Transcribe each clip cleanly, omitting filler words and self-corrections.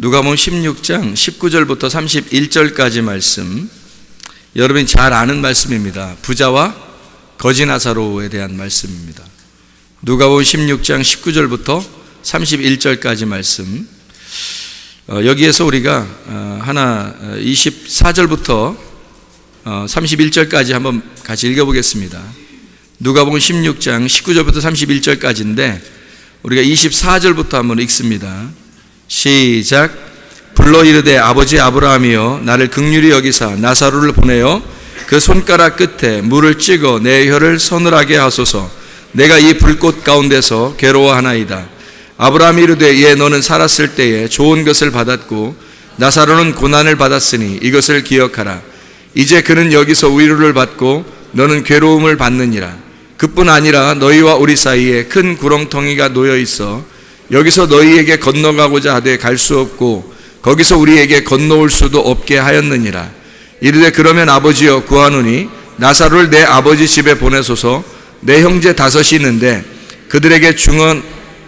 누가복음 16장 19절부터 31절까지 말씀, 여러분이 잘 아는 말씀입니다. 부자와 거지 나사로에 대한 말씀입니다. 누가복음 16장 19절부터 31절까지 말씀, 여기에서 우리가 24절부터 31절까지 한번 같이 읽어보겠습니다. 누가복음 16장 19절부터 31절까지인데 우리가 24절부터 한번 읽습니다. 시작. 불러 이르되 아버지 아브라함이여 나를 긍휼히 여기사 나사로를 보내어 그 손가락 끝에 물을 찍어 내 혀를 서늘하게 하소서. 내가 이 불꽃 가운데서 괴로워하나이다. 아브라함이 이르되 예 너는 살았을 때에 좋은 것을 받았고 나사로는 고난을 받았으니 이것을 기억하라. 이제 그는 여기서 위로를 받고 너는 괴로움을 받느니라. 그뿐 아니라 너희와 우리 사이에 큰 구렁텅이가 놓여 있어 여기서 너희에게 건너가고자 하되 갈 수 없고 거기서 우리에게 건너올 수도 없게 하였느니라. 이르되 그러면 아버지여 구하노니 나사로를 내 아버지 집에 보내소서. 내 형제 5이 있는데 그들에게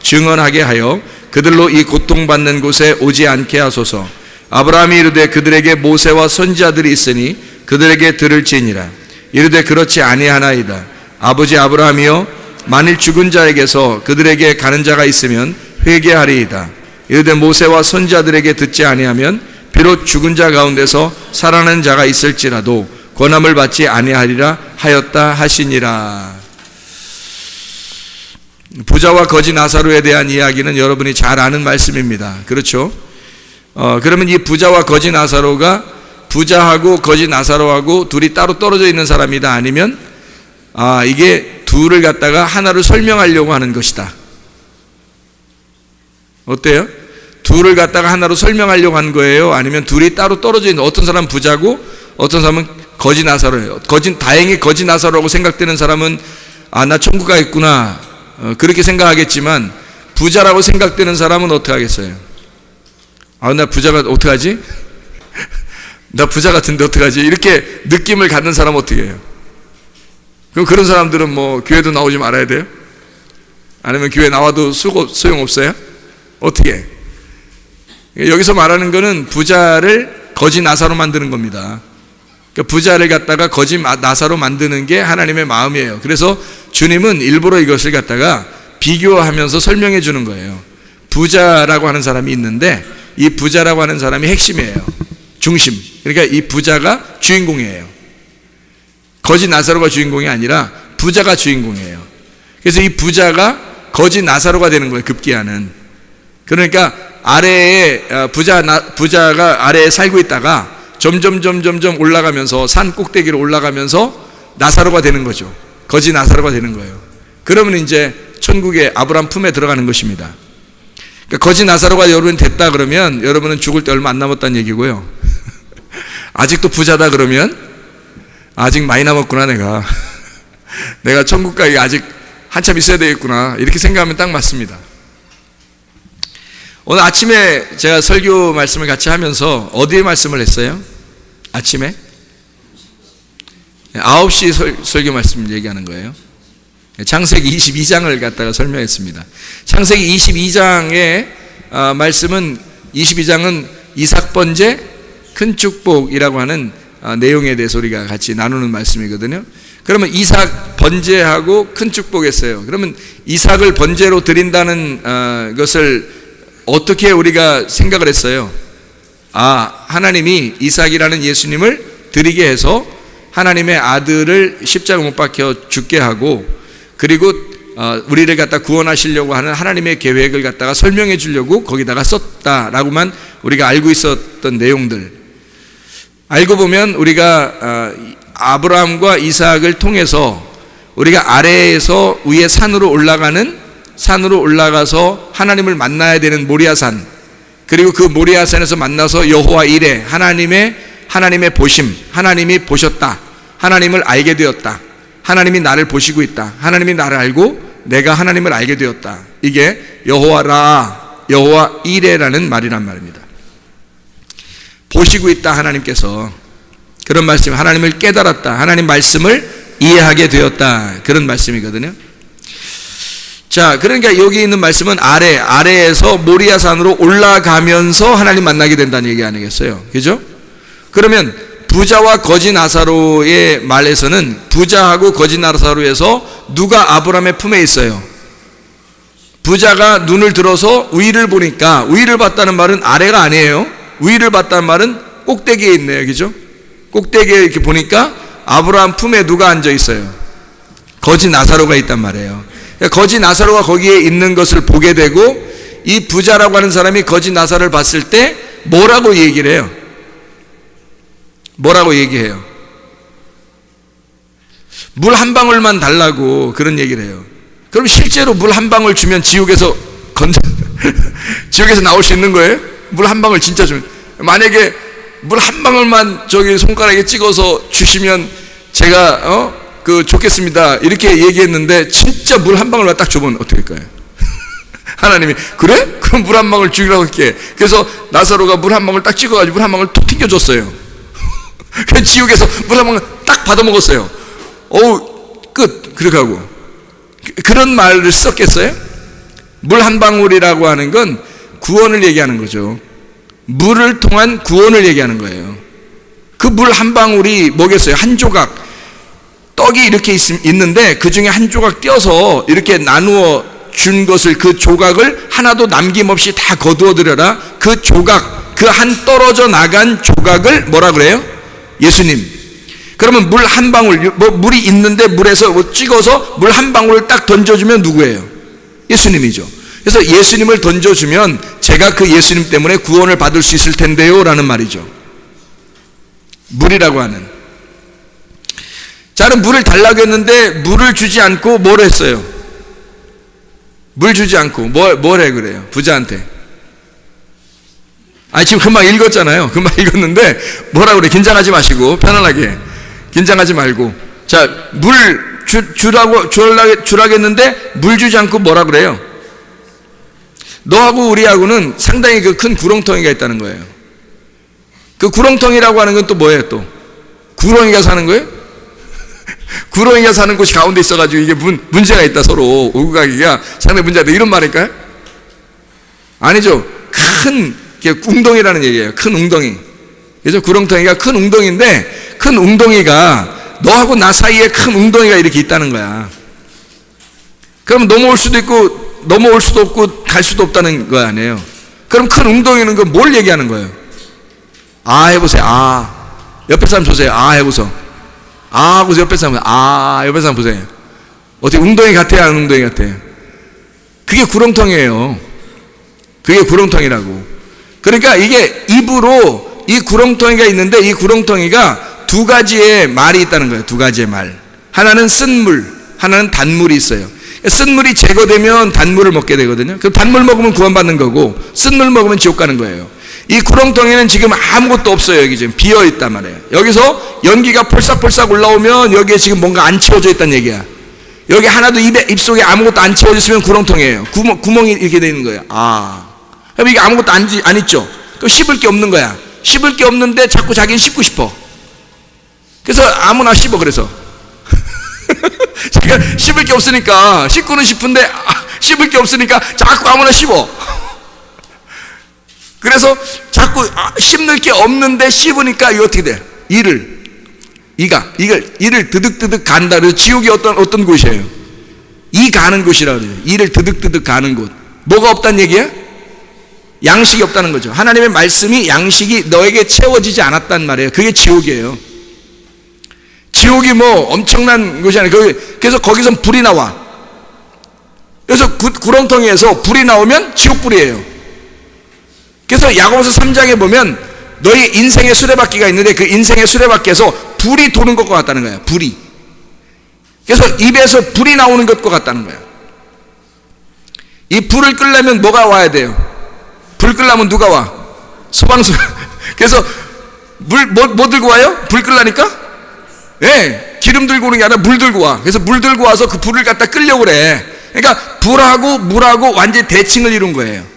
증언하게 하여 그들로 이 고통받는 곳에 오지 않게 하소서. 아브라함이 이르되 그들에게 모세와 선지자들이 있으니 그들에게 들을지니라. 이르되 그렇지 아니하나이다. 아버지 아브라함이여 만일 죽은 자에게서 그들에게 가는 자가 있으면 회개하리이다. 이르되 모세와 선지자들에게 듣지 아니하면 비록 죽은 자 가운데서 살아난 자가 있을지라도 권함을 받지 아니하리라 하였다 하시니라. 부자와 거지 나사로에 대한 이야기는 여러분이 잘 아는 말씀입니다. 그렇죠? 그러면 이 부자와 거지 나사로가 부자하고 거지 나사로하고 둘이 따로 떨어져 있는 사람이다, 아니면 이게 둘을 갖다가 하나로 설명하려고 하는 것이다. 어때요? 둘을 갖다가 하나로 설명하려고 한 거예요? 아니면 둘이 따로 떨어져 있는, 어떤 사람은 부자고 어떤 사람은 거지 나사로예요. 다행히 거지 나사로라고 생각되는 사람은 나 천국 가겠구나 그렇게 생각하겠지만, 부자라고 생각되는 사람은 어떻게 하겠어요? 나 부자가 어떡하지? 나 부자 같은데 어떡하지? 이렇게 느낌을 갖는 사람은 어떻게 해요? 그럼 그런 사람들은 뭐 교회도 나오지 말아야 돼요? 아니면 교회 나와도 소용없어요? 어떻게 해? 여기서 말하는 거는 부자를 거지 나사로 만드는 겁니다. 그러니까 부자를 갖다가 거지 나사로 만드는 게 하나님의 마음이에요. 그래서 주님은 일부러 이것을 갖다가 비교하면서 설명해 주는 거예요. 부자라고 하는 사람이 있는데 이 부자라고 하는 사람이 핵심이에요. 중심. 그러니까 이 부자가 주인공이에요. 거지 나사로가 주인공이 아니라 부자가 주인공이에요. 그래서 이 부자가 거지 나사로가 되는 거예요. 급기야는. 그러니까 아래에 부자가 아래에 살고 있다가 점점 올라가면서 산 꼭대기로 올라가면서 나사로가 되는 거죠. 거지 나사로가 되는 거예요. 그러면 이제 천국의 아브라함 품에 들어가는 것입니다. 그러니까 거지 나사로가 여러분 됐다 그러면 여러분은 죽을 때 얼마 안 남았다는 얘기고요. 아직도 부자다 그러면 아직 많이 남았구나 내가 천국 가기 아직 한참 있어야 되겠구나 이렇게 생각하면 딱 맞습니다. 오늘 아침에 제가 설교 말씀을 같이 하면서 어디에 말씀을 했어요? 아침에? 9시 설교 말씀 얘기하는 거예요. 창세기 22장을 갖다가 설명했습니다. 창세기 22장의 말씀은 22장은 이삭 번제 큰 축복이라고 하는 내용에 대해서 우리가 같이 나누는 말씀이거든요. 그러면 이삭 번제하고 큰 축복했어요. 그러면 이삭을 번제로 드린다는 것을 어떻게 우리가 생각을 했어요? 하나님이 이삭이라는 예수님을 드리게 해서 하나님의 아들을 십자가 못 박혀 죽게 하고, 그리고 우리를 갖다 구원하시려고 하는 하나님의 계획을 갖다가 설명해 주려고 거기다가 썼다라고만 우리가 알고 있었던 내용들, 알고 보면 우리가 아브라함과 이삭을 통해서 우리가 아래에서 위에 산으로 올라가서 하나님을 만나야 되는 모리아산, 그리고 그 모리아산에서 만나서 여호와 이레, 하나님의 보심, 하나님이 보셨다, 하나님을 알게 되었다, 하나님이 나를 보시고 있다, 하나님이 나를 알고 내가 하나님을 알게 되었다. 이게 여호와라, 여호와 이레라는 말이란 말입니다. 보시고 있다 하나님께서, 그런 말씀, 하나님을 깨달았다, 하나님 말씀을 이해하게 되었다, 그런 말씀이거든요. 자, 그러니까 여기 있는 말씀은 아래에서 모리아산으로 올라가면서 하나님 만나게 된다는 얘기 아니겠어요? 그죠? 그러면 부자와 거지 나사로의 말에서는 부자하고 거지 나사로에서 누가 아브라함의 품에 있어요? 부자가 눈을 들어서 위를 보니까, 위를 봤다는 말은 아래가 아니에요. 위를 봤다는 말은 꼭대기에 있네요. 그죠? 꼭대기에 이렇게 보니까 아브라함 품에 누가 앉아 있어요? 거지 나사로가 있단 말이에요. 거지 나사로가 거기에 있는 것을 보게 되고, 이 부자라고 하는 사람이 거지 나사로를 봤을 때 뭐라고 얘기를 해요? 뭐라고 얘기해요? 물 한 방울만 달라고 그런 얘기를 해요. 그럼 실제로 물 한 방울 주면 지옥에서 지옥에서 나올 수 있는 거예요? 물 한 방울 진짜 주면. 만약에 물 한 방울만 저기 손가락에 찍어서 주시면 제가 좋겠습니다 이렇게 얘기했는데, 진짜 물 한 방울만 딱 주면 어떻게 할까요? 하나님이 그래? 그럼 물 한 방울 주기라고 할게. 그래서 나사로가 물 한 방울 딱 찍어가지고 물 한 방울 툭 튕겨줬어요. 그래서 지옥에서 물 한 방울 딱 받아먹었어요. 끝. 그렇게 하고. 그런 말을 썼겠어요? 물 한 방울이라고 하는 건 구원을 얘기하는 거죠. 물을 통한 구원을 얘기하는 거예요. 그 물 한 방울이 뭐겠어요? 한 조각 떡이 이렇게 있는데 그 중에 한 조각 떼어서 이렇게 나누어 준 것을, 그 조각을 하나도 남김없이 다 거두어 드려라. 그 조각, 그 한 떨어져 나간 조각을 뭐라 그래요? 예수님. 그러면 물 한 방울, 물이 있는데 물에서 찍어서 물 한 방울을 딱 던져주면 누구예요? 예수님이죠. 그래서 예수님을 던져주면 제가 그 예수님 때문에 구원을 받을 수 있을 텐데요 라는 말이죠. 물이라고 하는. 자는 물을 달라고 했는데 물을 주지 않고 뭘 했어요? 물 주지 않고 뭘 해 그래요? 부자한테. 지금 금방 읽었잖아요. 금방 읽었는데 뭐라 그래? 긴장하지 마시고 편안하게. 긴장하지 말고. 자, 물 주라고 했는데 물 주지 않고 뭐라 그래요? 너하고 우리하고는 상당히 그 큰 구렁텅이가 있다는 거예요. 그 구렁텅이라고 하는 건 또 뭐예요? 또 구렁이가 사는 거예요? 구렁이가 사는 곳이 가운데 있어가지고 이게 문제가 있다. 서로 오고 가기가 상당히 문제가 있다. 이런 말일까요? 아니죠. 큰 웅덩이라는 얘기예요. 큰 웅덩이. 그래서 구렁텅이가 큰 웅덩이인데, 큰 웅덩이가 너하고 나 사이에 큰 웅덩이가 이렇게 있다는 거야. 그럼 넘어올 수도 있고 넘어올 수도 없고 갈 수도 없다는 거 아니에요. 그럼 큰 웅덩이는 그 뭘 얘기하는 거예요? 해보세요. 옆에 사람 보세요. 해보세요. 하고서 옆에 사람 보세요. 옆에 사람 보세요. 어떻게 웅덩이 같아요? 안 웅덩이 같아요? 그게 구렁텅이에요. 그게 구렁텅이라고. 그러니까 이게 입으로 이 구렁텅이가 있는데, 이 구렁텅이가 두 가지의 말이 있다는 거예요. 두 가지의 말. 하나는 쓴물, 하나는 단물이 있어요. 쓴물이 제거되면 단물을 먹게 되거든요. 그럼 단물 먹으면 구원받는 거고, 쓴물 먹으면 지옥 가는 거예요. 이 구렁텅이는 지금 아무것도 없어요. 여기 지금 비어 있단 말이에요. 여기서 연기가 폴싹폴싹 올라오면 여기에 지금 뭔가 안 채워져 있다는 얘기야. 여기 하나도 입속에 아무것도 안 채워졌으면 구렁텅이에요. 구멍이 이렇게 되어 있는 거예요. 그럼 이게 아무것도 안 있죠. 그럼 씹을 게 없는 거야. 씹을 게 없는데 자꾸 자기는 씹고 싶어. 그래서 아무나 씹어. 그래서 자기가 씹을 게 없으니까, 씹고는 싶은데 씹을 게 없으니까 자꾸 아무나 씹어. 그래서 자꾸 씹는 게 없는데 씹으니까 이거 어떻게 돼? 이를 드득드득 간다. 그래서 지옥이 어떤 곳이에요? 이 가는 곳이라고 그래요. 이를 드득드득 가는 곳. 뭐가 없다는 얘기야? 양식이 없다는 거죠. 하나님의 말씀이, 양식이 너에게 채워지지 않았단 말이에요. 그게 지옥이에요. 지옥이 뭐 엄청난 곳이 아니에요. 그래서 거기선 불이 나와. 그래서 구렁텅이에서 불이 나오면 지옥불이에요. 그래서 야고보서 3장에 보면 너희 인생의 수레바퀴가 있는데 그 인생의 수레바퀴에서 불이 도는 것과 같다는 거예요. 불이. 그래서 입에서 불이 나오는 것과 같다는 거예요. 이 불을 끄려면 뭐가 와야 돼요? 불 끄려면 누가 와? 소방수. 그래서 뭐 들고 와요? 불 끄려니까? 기름 들고 오는 게 아니라 물 들고 와. 그래서 물 들고 와서 그 불을 갖다 끄려고 그래. 그러니까 불하고 물하고 완전히 대칭을 이룬 거예요.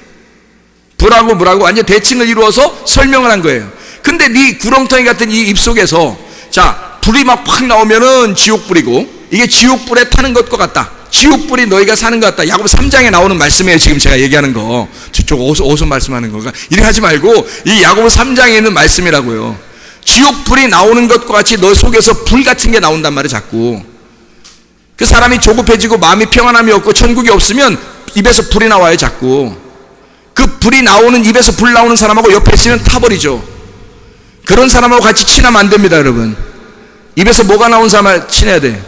불하고 물하고 완전 대칭을 이루어서 설명을 한 거예요. 근데 네 구렁텅이 같은 이 입속에서, 자, 불이 막 확 나오면은 지옥불이고, 이게 지옥불에 타는 것과 같다. 지옥불이 너희가 사는 것 같다. 야고보 3장에 나오는 말씀이에요. 지금 제가 얘기하는 거. 저쪽 어디서 말씀하는 건가? 이렇게 하지 말고 이 야고보 3장에 있는 말씀이라고요. 지옥불이 나오는 것과 같이 너 속에서 불 같은 게 나온단 말이에요. 자꾸 그 사람이 조급해지고 마음이 평안함이 없고 천국이 없으면 입에서 불이 나와요. 자꾸 그 불이 나오는, 입에서 불 나오는 사람하고 옆에 있으면 타버리죠. 그런 사람하고 같이 친하면 안 됩니다. 여러분, 입에서 뭐가 나온 사람하고 친해야 돼.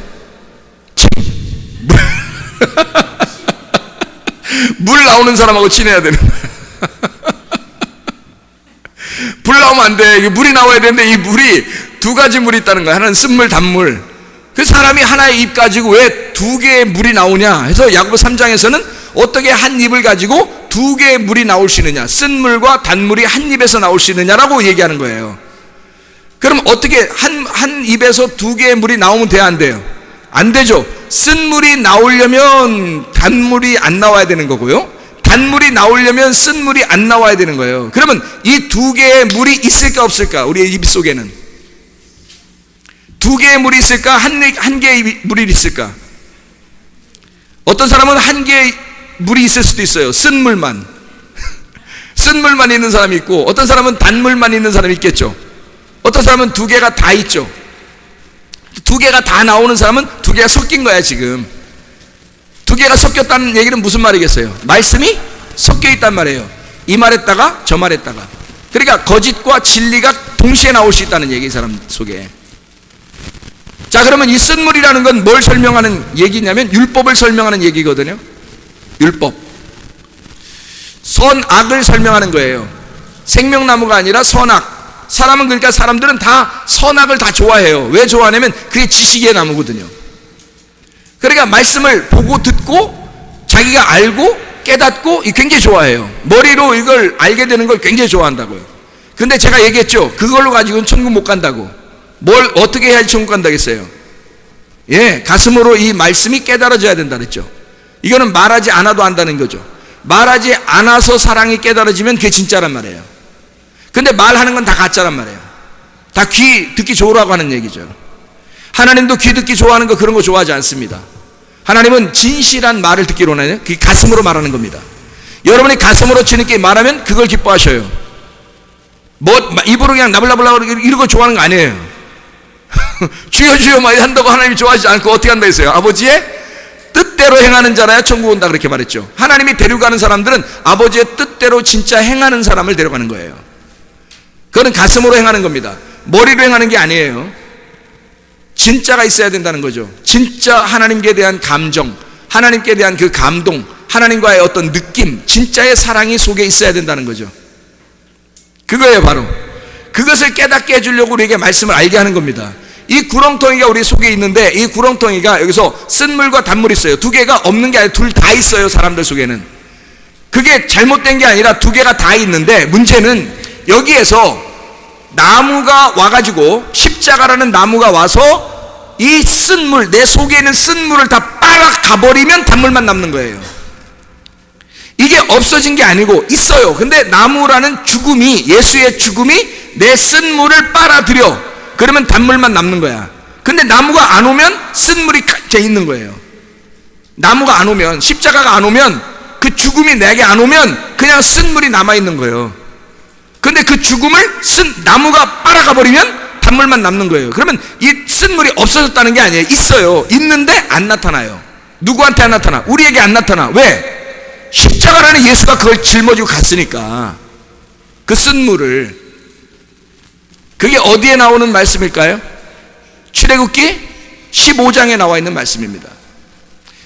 물 나오는 사람하고 친해야 되는 거야. 불 나오면 안 돼. 물이 나와야 되는데 이 물이 두 가지 물이 있다는 거야. 하나는 쓴물, 단물. 그 사람이 하나의 입 가지고 왜 두 개의 물이 나오냐 해서 야고보 3장에서는 어떻게 한 입을 가지고 두 개의 물이 나올 수 있느냐, 쓴물과 단물이 한 입에서 나올 수 있느냐라고 얘기하는 거예요. 그럼 어떻게 한 입에서 두 개의 물이 나오면 돼야 안 돼요? 안 되죠. 쓴물이 나오려면 단물이 안 나와야 되는 거고요, 단물이 나오려면 쓴물이 안 나와야 되는 거예요. 그러면 이 두 개의 물이 있을까 없을까? 우리의 입 속에는 두 개의 물이 있을까? 한 개의 물이 있을까? 어떤 사람은 한 개의 물이 있을 수도 있어요. 쓴물만 쓴물만 있는 사람이 있고, 어떤 사람은 단물만 있는 사람이 있겠죠. 어떤 사람은 두 개가 다 있죠. 두 개가 다 나오는 사람은 두 개가 섞인 거야. 지금 두 개가 섞였다는 얘기는 무슨 말이겠어요? 말씀이 섞여 있단 말이에요. 이 말했다가 저 말했다가. 그러니까 거짓과 진리가 동시에 나올 수 있다는 얘기, 이 사람 속에. 자, 그러면 이 쓴물이라는 건 뭘 설명하는 얘기냐면 율법을 설명하는 얘기거든요. 율법, 선악을 설명하는 거예요. 생명나무가 아니라 선악. 사람은, 그러니까 사람들은 다 선악을 다 좋아해요. 왜 좋아하냐면 그게 지식의 나무거든요. 그러니까 말씀을 보고 듣고 자기가 알고 깨닫고 굉장히 좋아해요. 머리로 이걸 알게 되는 걸 굉장히 좋아한다고요. 근데 제가 얘기했죠. 그걸로 가지고는 천국 못 간다고. 뭘 어떻게 해야지 천국 간다겠어요? 예, 가슴으로 이 말씀이 깨달아져야 된다 그랬죠. 이거는 말하지 않아도 안다는 거죠. 말하지 않아서 사랑이 깨달아지면 그게 진짜란 말이에요. 근데 말하는 건 다 가짜란 말이에요. 다 귀 듣기 좋으라고 하는 얘기죠. 하나님도 귀 듣기 좋아하는 거, 그런 거 좋아하지 않습니다. 하나님은 진실한 말을 듣기로 하나요? 그게 가슴으로 말하는 겁니다. 여러분이 가슴으로 주님께 말하면 그걸 기뻐하셔요. 입으로 그냥 나불나불나불 이런 거 좋아하는 거 아니에요. 주여 주여 막 한다고 하나님이 좋아하지 않고 어떻게 한다 했어요? 아버지의 뜻대로 행하는 자라야 천국 온다, 그렇게 말했죠. 하나님이 데려가는 사람들은 아버지의 뜻대로 진짜 행하는 사람을 데려가는 거예요. 그거는 가슴으로 행하는 겁니다. 머리로 행하는 게 아니에요. 진짜가 있어야 된다는 거죠. 진짜 하나님께 대한 감정, 하나님께 대한 그 감동, 하나님과의 어떤 느낌, 진짜의 사랑이 속에 있어야 된다는 거죠. 그거예요. 바로 그것을 깨닫게 해주려고 우리에게 말씀을 알게 하는 겁니다. 이 구렁텅이가 우리 속에 있는데, 이 구렁텅이가 여기서 쓴물과 단물이 있어요. 두 개가 없는 게 아니라 둘 다 있어요. 사람들 속에는. 그게 잘못된 게 아니라 두 개가 다 있는데, 문제는 여기에서 나무가 와가지고, 십자가라는 나무가 와서 이 쓴물, 내 속에 있는 쓴물을 다 빨아 가버리면 단물만 남는 거예요. 이게 없어진 게 아니고 있어요. 근데 나무라는 죽음이, 예수의 죽음이 내 쓴물을 빨아들여, 그러면 단물만 남는 거야. 근데 나무가 안 오면 쓴물이 가 있는 거예요. 나무가 안 오면, 십자가가 안 오면, 그 죽음이 내게 안 오면 그냥 쓴물이 남아있는 거예요. 근데 그 죽음을 나무가 빨아가 버리면 단물만 남는 거예요. 그러면 이 쓴물이 없어졌다는 게 아니에요. 있어요. 있는데 안 나타나요. 누구한테 안 나타나? 우리에게 안 나타나. 왜? 십자가라는 예수가 그걸 짊어지고 갔으니까. 그 쓴물을. 그게 어디에 나오는 말씀일까요? 출애굽기 15장에 나와 있는 말씀입니다.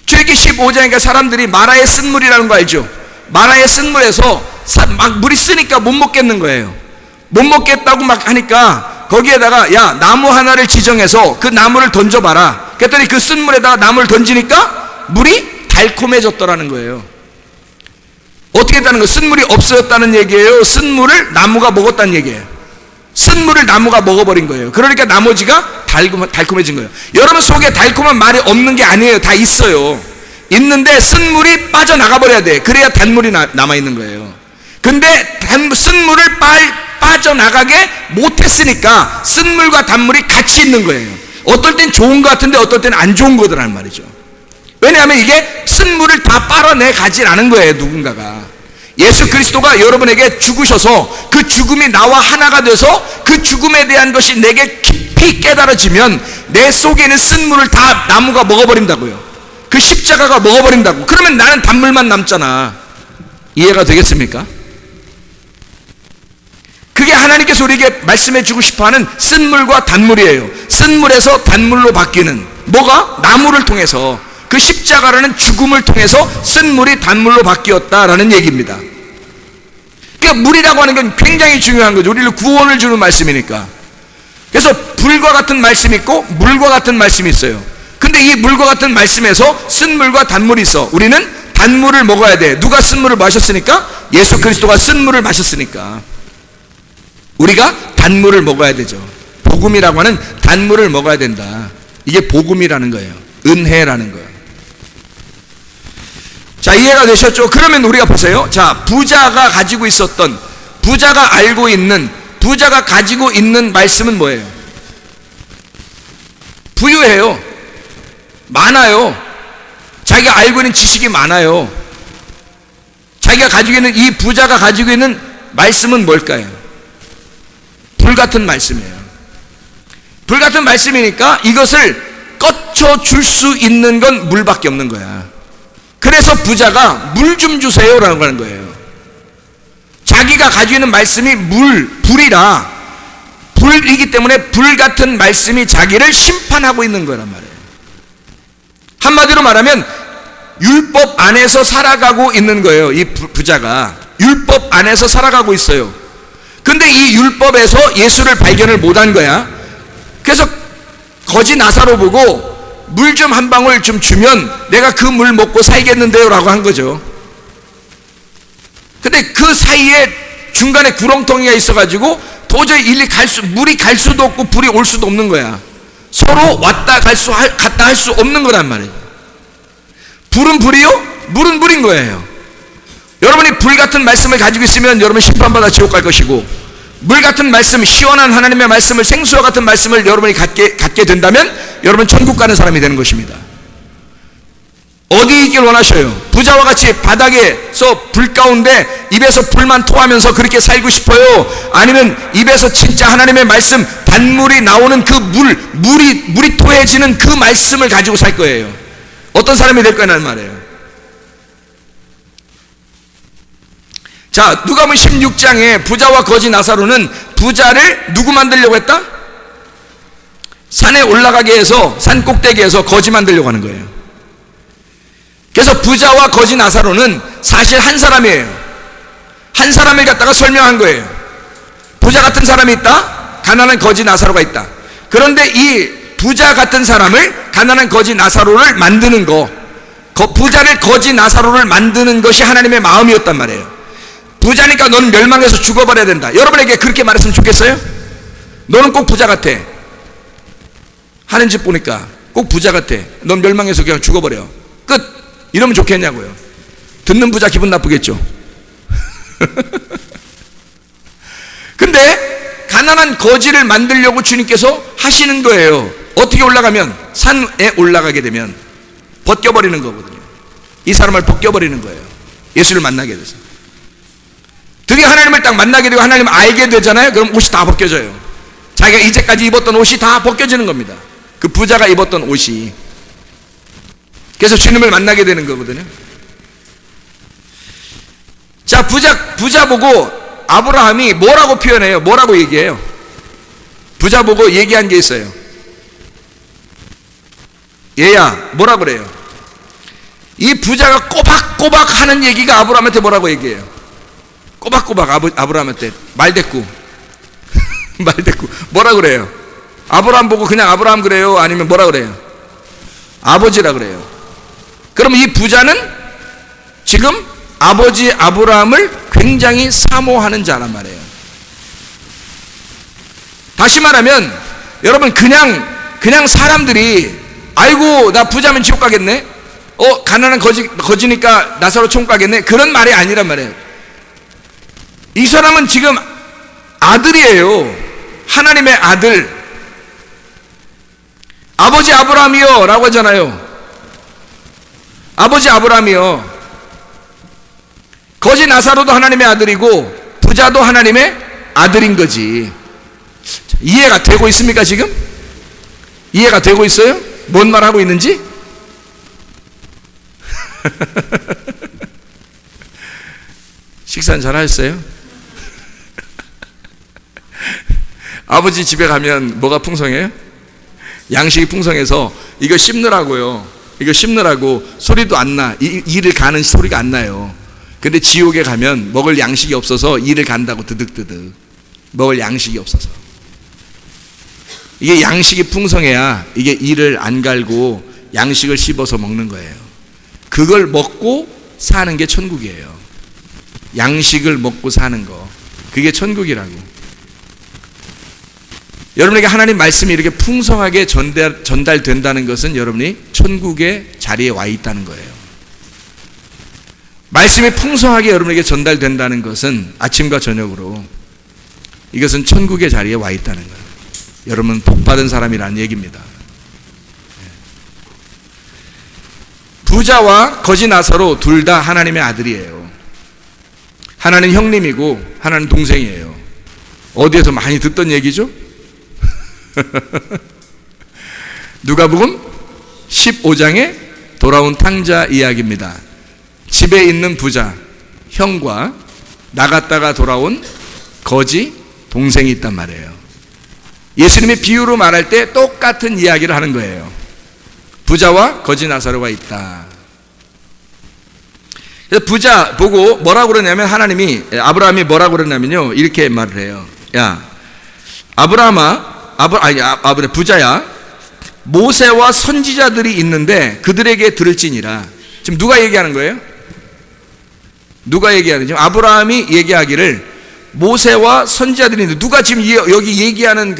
출애굽기 15장이니까 사람들이 마라의 쓴물이라는 거 알죠? 마라의 쓴물에서 막 물이 쓰니까 못 먹겠는 거예요. 못 먹겠다고 막 하니까 거기에다가 야, 나무 하나를 지정해서 그 나무를 던져봐라. 그랬더니 그 쓴물에다가 나무를 던지니까 물이 달콤해졌더라는 거예요. 어떻게 했다는 거예요? 쓴물이 없어졌다는 얘기예요? 쓴물을 나무가 먹었다는 얘기예요? 쓴물을 나무가 먹어버린 거예요. 그러니까 나머지가 달콤해진 거예요. 여러분 속에 달콤한 말이 없는 게 아니에요. 다 있어요. 있는데 쓴물이 빠져나가 버려야 돼. 그래야 단물이 남아있는 거예요. 근데 쓴물을 빠져나가게 못했으니까 쓴물과 단물이 같이 있는 거예요. 어떨 땐 좋은 것 같은데 어떨 땐 안 좋은 거더란 말이죠. 왜냐하면 이게 쓴물을 다 빨아내 가진 않은 거예요. 누군가가 예수 그리스도가 여러분에게 죽으셔서 그 죽음이 나와 하나가 돼서 그 죽음에 대한 것이 내게 깊이 깨달아지면 내 속에 있는 쓴물을 다 나무가 먹어버린다고요. 그 십자가가 먹어버린다고. 그러면 나는 단물만 남잖아. 이해가 되겠습니까? 그게 하나님께서 우리에게 말씀해 주고 싶어하는 쓴물과 단물이에요. 쓴물에서 단물로 바뀌는, 뭐가? 나무를 통해서, 그 십자가라는 죽음을 통해서 쓴물이 단물로 바뀌었다라는 얘기입니다. 그러니까 물이라고 하는 건 굉장히 중요한 거죠. 우리를 구원을 주는 말씀이니까. 그래서 불과 같은 말씀이 있고 물과 같은 말씀이 있어요. 근데 이 물과 같은 말씀에서 쓴물과 단물이 있어. 우리는 단물을 먹어야 돼. 누가 쓴물을 마셨으니까? 예수 그리스도가 쓴물을 마셨으니까 우리가 단물을 먹어야 되죠. 복음이라고 하는 단물을 먹어야 된다. 이게 복음이라는 거예요. 은혜라는 거예요. 자, 이해가 되셨죠? 그러면 우리가 보세요. 자, 부자가 가지고 있었던, 부자가 알고 있는, 부자가 가지고 있는 말씀은 뭐예요? 부유해요. 많아요. 자기가 알고 있는 지식이 많아요. 자기가 가지고 있는, 이 부자가 가지고 있는 말씀은 뭘까요? 불같은 말씀이에요. 불같은 말씀이니까 이것을 꺼쳐 줄 수 있는 건 물밖에 없는 거야. 그래서 부자가 물 좀 주세요 라고 하는 거예요. 자기가 가지고 있는 말씀이 불이라, 불이기 때문에 불같은 말씀이 자기를 심판하고 있는 거란 말이에요. 한마디로 말하면 율법 안에서 살아가고 있는 거예요. 이 부자가 율법 안에서 살아가고 있어요. 근데 이 율법에서 예수를 발견을 못한 거야. 그래서 거지 나사로 보고 물 좀 한 방울 좀 주면 내가 그 물 먹고 살겠는데요 라고 한 거죠. 근데 그 사이에 중간에 구렁텅이가 있어가지고 도저히 물이 갈 수도 없고 불이 올 수도 없는 거야. 서로 갔다 할 수 없는 거란 말이에요. 불은 불이요, 물은 물인 거예요. 여러분이 불 같은 말씀을 가지고 있으면 여러분 심판받아 지옥 갈 것이고, 물 같은 말씀, 시원한 하나님의 말씀을, 생수와 같은 말씀을 여러분이 갖게 된다면 여러분 천국 가는 사람이 되는 것입니다. 어디 있길 원하셔요? 부자와 같이 바닥에서 불 가운데 입에서 불만 토하면서 그렇게 살고 싶어요? 아니면 입에서 진짜 하나님의 말씀, 단물이 나오는 그 물이 토해지는 그 말씀을 가지고 살 거예요? 어떤 사람이 될 거냐는 말이에요. 자, 누가복음 16장에 부자와 거지 나사로는 부자를 누구 만들려고 했다? 산에 올라가게 해서, 산 꼭대기에서 거지 만들려고 하는 거예요. 그래서 부자와 거지 나사로는 사실 한 사람이에요. 한 사람을 갖다가 설명한 거예요. 부자 같은 사람이 있다, 가난한 거지 나사로가 있다. 그런데 이 부자 같은 사람을, 가난한 거지 나사로를 만드는 거, 부자를 거지 나사로를 만드는 것이 하나님의 마음이었단 말이에요. 부자니까 너는 멸망해서 죽어버려야 된다. 여러분에게 그렇게 말했으면 좋겠어요? 너는 꼭 부자 같아. 하는 집 보니까 꼭 부자 같아. 넌 멸망해서 그냥 죽어버려. 끝. 이러면 좋겠냐고요. 듣는 부자 기분 나쁘겠죠. 근데 가난한 거지를 만들려고 주님께서 하시는 거예요. 어떻게 올라가면, 산에 올라가게 되면 벗겨버리는 거거든요. 이 사람을 벗겨버리는 거예요. 예수를 만나게 돼서. 드디어 하나님을 딱 만나게 되고 하나님을 알게 되잖아요. 그럼 옷이 다 벗겨져요. 자기가 이제까지 입었던 옷이 다 벗겨지는 겁니다. 그 부자가 입었던 옷이. 그래서 주님을 만나게 되는 거거든요. 자, 부자 보고 아브라함이 뭐라고 표현해요? 뭐라고 얘기해요? 부자 보고 얘기한 게 있어요. 얘야, 뭐라 그래요? 이 부자가 꼬박꼬박 하는 얘기가 아브라함한테 뭐라고 얘기해요? 꼬박꼬박 아브라함한테 말대꾸. 말대꾸. 뭐라 그래요? 아브라함 보고 그냥 아브라함 그래요? 아니면 뭐라 그래요? 아버지라 그래요. 그럼 이 부자는 지금 아버지 아브라함을 굉장히 사모하는 자란 말이에요. 다시 말하면 여러분, 그냥 사람들이 아이고 나 부자면 지옥 가겠네, 가난한 거지니까 나사로 총 가겠네, 그런 말이 아니란 말이에요. 이 사람은 지금 아들이에요. 하나님의 아들. 아버지 아브라함이요 라고 하잖아요. 아버지 아브라함이요, 거지 나사로도 하나님의 아들이고 부자도 하나님의 아들인 거지. 이해가 되고 있습니까? 지금 이해가 되고 있어요? 뭔 말 하고 있는지? 식사는 잘 하셨어요? 아버지 집에 가면 뭐가 풍성해요? 양식이 풍성해서 이거 씹느라고요, 이거 씹느라고 소리도 안 나. 이를 가는 소리가 안 나요. 근데 지옥에 가면 먹을 양식이 없어서 이를 간다고 드득드득. 먹을 양식이 없어서. 이게 양식이 풍성해야 이게 이를 안 갈고 양식을 씹어서 먹는 거예요. 그걸 먹고 사는 게 천국이에요. 양식을 먹고 사는 거, 그게 천국이라고. 여러분에게 하나님 말씀이 이렇게 풍성하게 전달된다는 것은 여러분이 천국의 자리에 와 있다는 거예요. 말씀이 풍성하게 여러분에게 전달된다는 것은 아침과 저녁으로 이것은 천국의 자리에 와 있다는 거예요. 여러분 복받은 사람이라는 얘기입니다. 부자와 거지 나사로 둘 다 하나님의 아들이에요. 하나는 형님이고 하나는 동생이에요. 어디에서 많이 듣던 얘기죠? 누가복음 15장에 돌아온 탕자 이야기입니다. 집에 있는 부자 형과 나갔다가 돌아온 거지 동생이 있단 말이에요. 예수님이 비유로 말할 때 똑같은 이야기를 하는 거예요. 부자와 거지 나사로가 있다. 그래서 부자 보고 뭐라고 그러냐면, 하나님이, 아브라함이 뭐라고 그러냐면요, 이렇게 말을 해요. 야, 부자야, 모세와 선지자들이 있는데 그들에게 들을지니라. 지금 누가 얘기하는 거예요? 누가 얘기하는? 지금 아브라함이 얘기하기를 모세와 선지자들이 있는데, 누가 지금 여기 얘기하는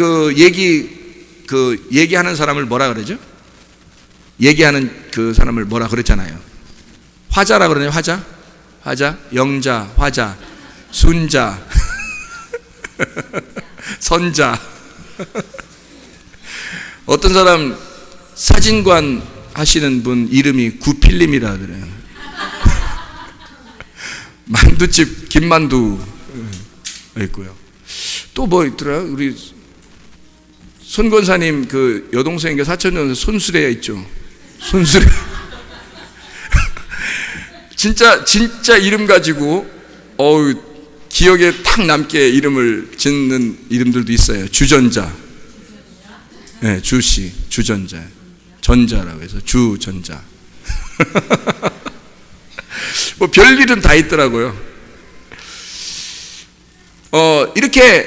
얘기하는 사람을 뭐라 그러죠? 얘기하는 그 사람을 뭐라 그랬잖아요. 화자라 그러네요. 화자, 영자, 화자, 순자, 선자. 어떤 사람 사진관 하시는 분 이름이 구필림이라 그래요. 만두집 김만두 있고요. 또 뭐 있더라? 우리 손 권사님 그 여동생이 사천년 손수레 있죠. 손수레. 진짜 이름 가지고 기억에 탁 남게 이름을 짓는 이름들도 있어요. 주전자. 네, 주씨, 주전자. 전자라고 해서 주전자. 뭐 별일은 다 있더라고요. 이렇게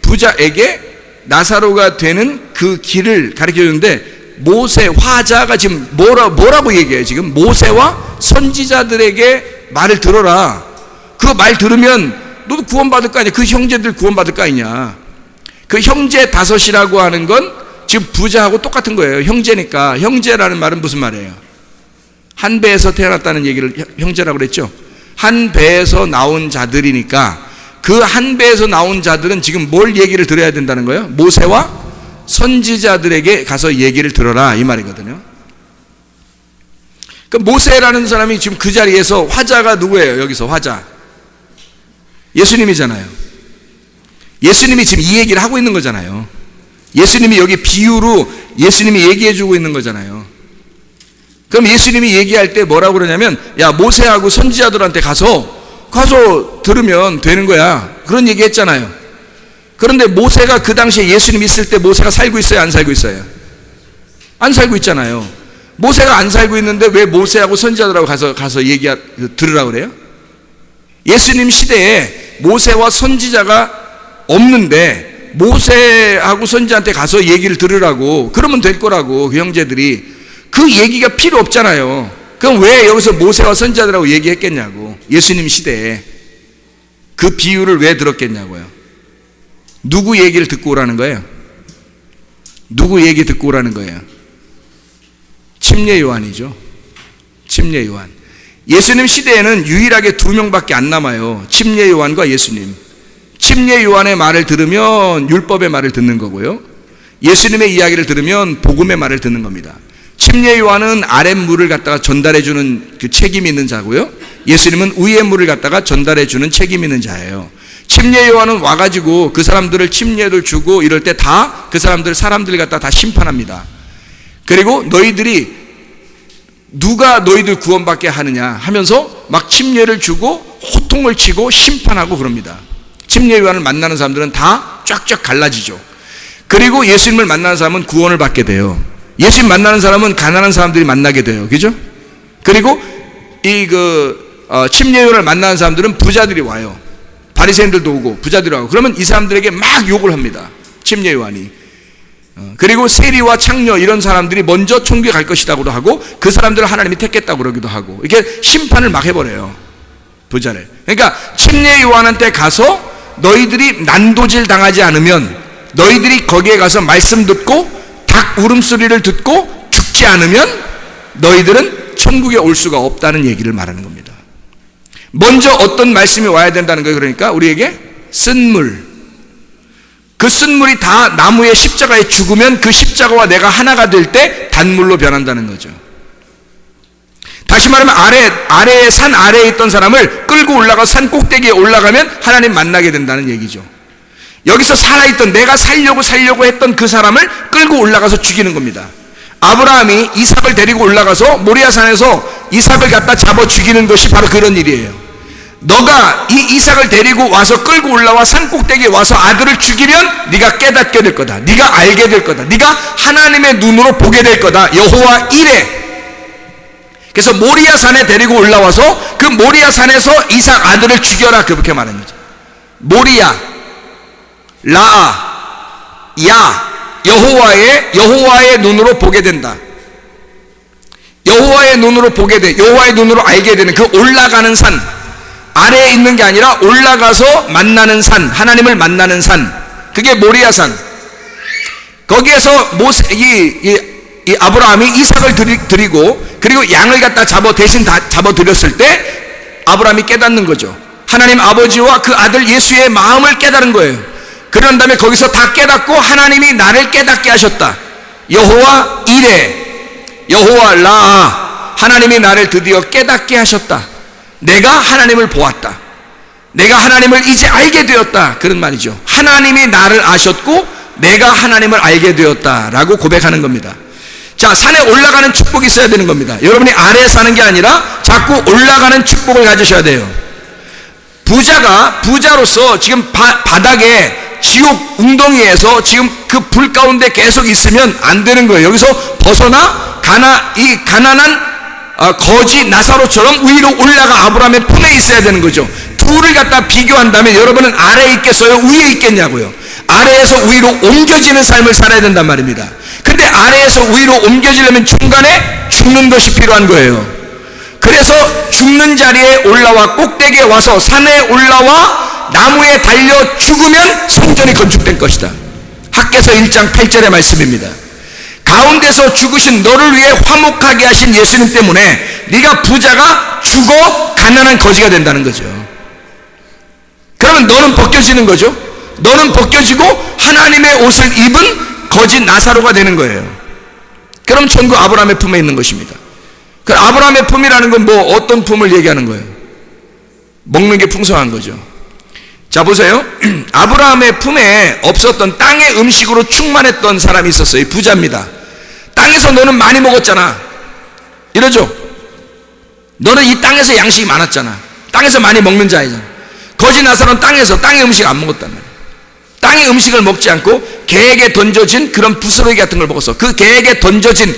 부자에게 나사로가 되는 그 길을 가르쳐 주는데, 모세, 화자가 지금 뭐라고 얘기해요? 지금 모세와 선지자들에게 말을 들어라. 그 말 들으면 너도 구원받을 거 아니야. 그 형제들 구원받을 거 아니냐. 그 형제 다섯이라고 하는 건 지금 부자하고 똑같은 거예요. 형제니까. 형제라는 말은 무슨 말이에요? 한 배에서 태어났다는 얘기를 형제라고 그랬죠. 한 배에서 나온 자들이니까 그 한 배에서 나온 자들은 지금 뭘 얘기를 들어야 된다는 거예요? 모세와 선지자들에게 가서 얘기를 들어라, 이 말이거든요. 그 모세라는 사람이 지금 그 자리에서, 화자가 누구예요? 여기서 화자 예수님이잖아요. 예수님이 지금 이 얘기를 하고 있는 거잖아요. 예수님이 여기 비유로 예수님이 얘기해 주고 있는 거잖아요. 그럼 예수님이 얘기할 때 뭐라고 그러냐면, 야, 모세하고 선지자들한테 가서 들으면 되는 거야, 그런 얘기 했잖아요. 그런데 모세가 그 당시에 예수님 있을 때 모세가 살고 있어요, 안 살고 있어요? 안 살고 있잖아요. 모세가 안 살고 있는데 왜 모세하고 선지자들하고 가서 들으라고 그래요? 예수님 시대에 모세와 선지자가 없는데 모세하고 선지자한테 가서 얘기를 들으라고, 그러면 될 거라고. 그 형제들이 그 얘기가 필요 없잖아요. 그럼 왜 여기서 모세와 선지자들하고 얘기했겠냐고. 예수님 시대에 그 비유를 왜 들었겠냐고요. 누구 얘기를 듣고 오라는 거예요? 누구 얘기 듣고 오라는 거예요? 침례 요한이죠. 침례 요한. 예수님 시대에는 유일하게 2명밖에 안 남아요. 침례 요한과 예수님. 침례 요한의 말을 들으면 율법의 말을 듣는 거고요, 예수님의 이야기를 들으면 복음의 말을 듣는 겁니다. 침례 요한은 아랫물을 갖다가 전달해 주는 그 책임이 있는 자고요, 예수님은 위의 물을 갖다가 전달해 주는 책임이 있는 자예요. 침례 요한은 와가지고 그 사람들을 침례를 주고 이럴 때 다 그 사람들 갖다 다 심판합니다. 그리고 너희들이 누가 너희들 구원받게 하느냐 하면서 막 침례를 주고 호통을 치고 심판하고 그럽니다. 침례 요한을 만나는 사람들은 다 쫙쫙 갈라지죠. 그리고 예수님을 만나는 사람은 구원을 받게 돼요. 예수님 만나는 사람은 가난한 사람들이 만나게 돼요. 그죠? 그리고 침례 요한을 만나는 사람들은 부자들이 와요. 바리새인들도 오고 부자들이 오고, 그러면 이 사람들에게 막 욕을 합니다. 침례 요한이. 그리고 세리와 창녀 이런 사람들이 먼저 천국에 갈 것이라고도 하고, 그 사람들을 하나님이 택했다고 그러기도 하고, 이렇게 심판을 막 해버려요, 부자를. 그러니까 침례 요한한테 가서 너희들이 난도질 당하지 않으면, 너희들이 거기에 가서 말씀 듣고 닭 울음소리를 듣고 죽지 않으면 너희들은 천국에 올 수가 없다는 얘기를 말하는 겁니다. 먼저 어떤 말씀이 와야 된다는 거예요. 그러니까 우리에게 쓴물, 그 쓴물이 다 나무의 십자가에 죽으면 그 십자가와 내가 하나가 될 때 단물로 변한다는 거죠. 다시 말하면 아래에 산 아래에 있던 사람을 끌고 올라가 산 꼭대기에 올라가면 하나님 만나게 된다는 얘기죠. 여기서 살아있던, 내가 살려고 했던 그 사람을 끌고 올라가서 죽이는 겁니다. 아브라함이 이삭을 데리고 올라가서 모리아산에서 이삭을 갖다 잡아 죽이는 것이 바로 그런 일이에요. 너가 이 이삭을 데리고 와서 끌고 올라와 산 꼭대기에 와서 아들을 죽이면 네가 깨닫게 될 거다, 네가 알게 될 거다, 네가 하나님의 눈으로 보게 될 거다. 여호와 이래. 그래서 모리아산에 데리고 올라와서 그 모리아산에서 이삭 아들을 죽여라, 그렇게 말하는 거죠. 모리아, 라아, 야, 여호와의 눈으로 보게 된다. 여호와의 눈으로 보게 돼, 여호와의 눈으로 알게 되는 그 올라가는 산, 아래에 있는 게 아니라 올라가서 만나는 산, 하나님을 만나는 산, 그게 모리아산. 거기에서 이 아브라함이 이삭을 드리고 그리고 양을 갖다 대신 잡아 드렸을 때 아브라함이 깨닫는 거죠. 하나님 아버지와 그 아들 예수의 마음을 깨달은 거예요. 그런 다음에 거기서 다 깨닫고 하나님이 나를 깨닫게 하셨다. 여호와 이레, 여호와 라아, 하나님이 나를 드디어 깨닫게 하셨다. 내가 하나님을 보았다. 내가 하나님을 이제 알게 되었다. 그런 말이죠. 하나님이 나를 아셨고 내가 하나님을 알게 되었다라고 고백하는 겁니다. 자, 산에 올라가는 축복이 있어야 되는 겁니다. 여러분이 아래에 사는 게 아니라 자꾸 올라가는 축복을 가지셔야 돼요. 부자로서 지금 바닥에 지옥 웅덩이에서 지금 그 불 가운데 계속 있으면 안 되는 거예요. 여기서 벗어나 이 가난한 거지 나사로처럼 위로 올라가 아브라함의 품에 있어야 되는 거죠. 둘을 갖다 비교한다면 여러분은 아래에 있겠어요, 위에 있겠냐고요. 아래에서 위로 옮겨지는 삶을 살아야 된단 말입니다. 근데 아래에서 위로 옮겨지려면 중간에 죽는 것이 필요한 거예요. 그래서 죽는 자리에 올라와 꼭대기에 와서 산에 올라와 나무에 달려 죽으면 성전이 건축된 것이다. 학개서 1장 8절의 말씀입니다. 가운데서 죽으신 너를 위해 화목하게 하신 예수님 때문에 네가 부자가 죽어 가난한 거지가 된다는 거죠. 그러면 너는 벗겨지는 거죠. 너는 벗겨지고 하나님의 옷을 입은 거지 나사로가 되는 거예요. 그럼 천국 아브라함의 품에 있는 것입니다. 그 아브라함의 품이라는 건 뭐 어떤 품을 얘기하는 거예요? 먹는 게 풍성한 거죠. 자, 보세요. 아브라함의 품에 없었던 땅의 음식으로 충만했던 사람이 있었어요. 부자입니다. 땅에서 너는 많이 먹었잖아, 이러죠. 너는 이 땅에서 양식이 많았잖아. 땅에서 많이 먹는 자이잖아. 거지 나사로는 땅의 음식 안 먹었단 말이야. 땅의 음식을 먹지 않고 개에게 던져진 그런 부스러기 같은 걸 먹었어. 그 개에게 던져진